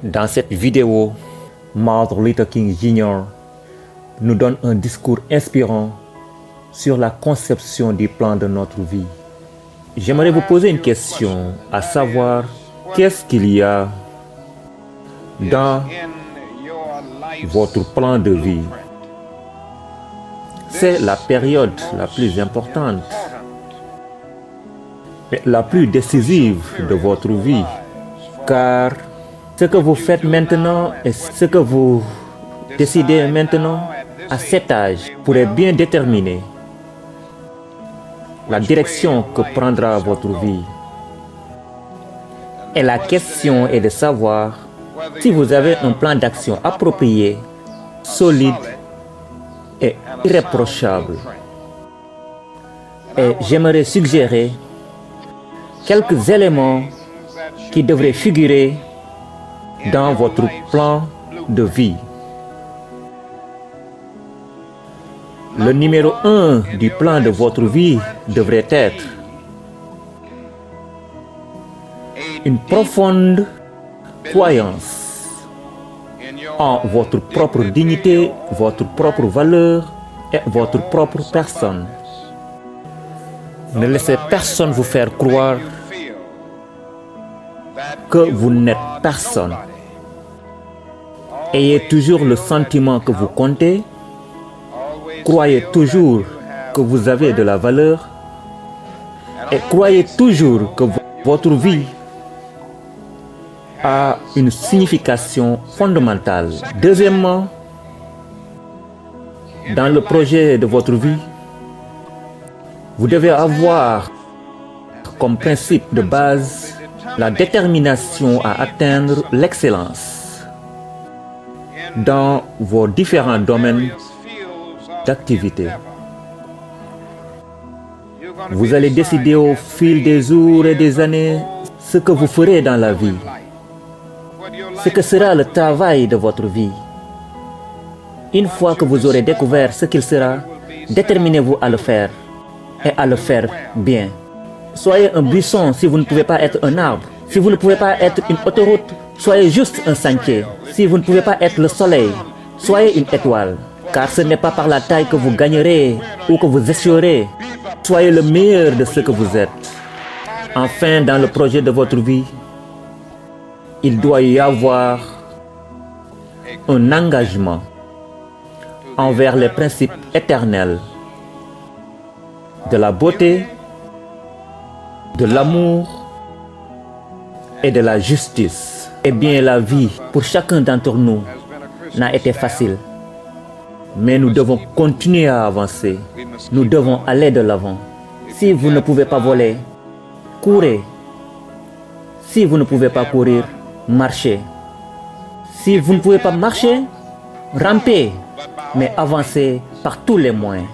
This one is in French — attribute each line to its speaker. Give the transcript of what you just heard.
Speaker 1: Dans cette vidéo, Martin Luther King Jr. nous donne un discours inspirant sur la conception du plan de notre vie. J'aimerais vous poser une question, à savoir, qu'est-ce qu'il y a dans votre plan de vie? C'est la période la plus importante, mais la plus décisive de votre vie, car ce que vous faites maintenant et ce que vous décidez maintenant à cet âge pourrait bien déterminer la direction que prendra votre vie. Et la question est de savoir si vous avez un plan d'action approprié, solide et irréprochable. Et j'aimerais suggérer quelques éléments qui devraient figurer dans votre plan de vie. Le numéro 1 du plan de votre vie devrait être une profonde croyance en votre propre dignité, votre propre valeur et votre propre personne. Ne laissez personne vous faire croire que vous n'êtes personne. Ayez toujours le sentiment que vous comptez. Croyez toujours que vous avez de la valeur. Et croyez toujours que votre vie a une signification fondamentale. Deuxièmement, dans le projet de votre vie, vous devez avoir comme principe de base la détermination à atteindre l'excellence dans vos différents domaines d'activité. Vous allez décider au fil des jours et des années ce que vous ferez dans la vie, ce que sera le travail de votre vie. Une fois que vous aurez découvert ce qu'il sera, déterminez-vous à le faire et à le faire bien. Soyez un buisson si vous ne pouvez pas être un arbre. Si vous ne pouvez pas être une autoroute, soyez juste un sentier. Si vous ne pouvez pas être le soleil, soyez une étoile. Car ce n'est pas par la taille que vous gagnerez ou que vous échouerez. Soyez le meilleur de ce que vous êtes. Enfin, dans le projet de votre vie, il doit y avoir un engagement envers les principes éternels de la beauté, de l'amour et de la justice. Eh bien, la vie pour chacun d'entre nous n'a été facile. Mais nous devons continuer à avancer. Nous devons aller de l'avant. Si vous ne pouvez pas voler, courez. Si vous ne pouvez pas courir, marchez. Si vous ne pouvez pas marcher, rampez. Mais avancez par tous les moyens.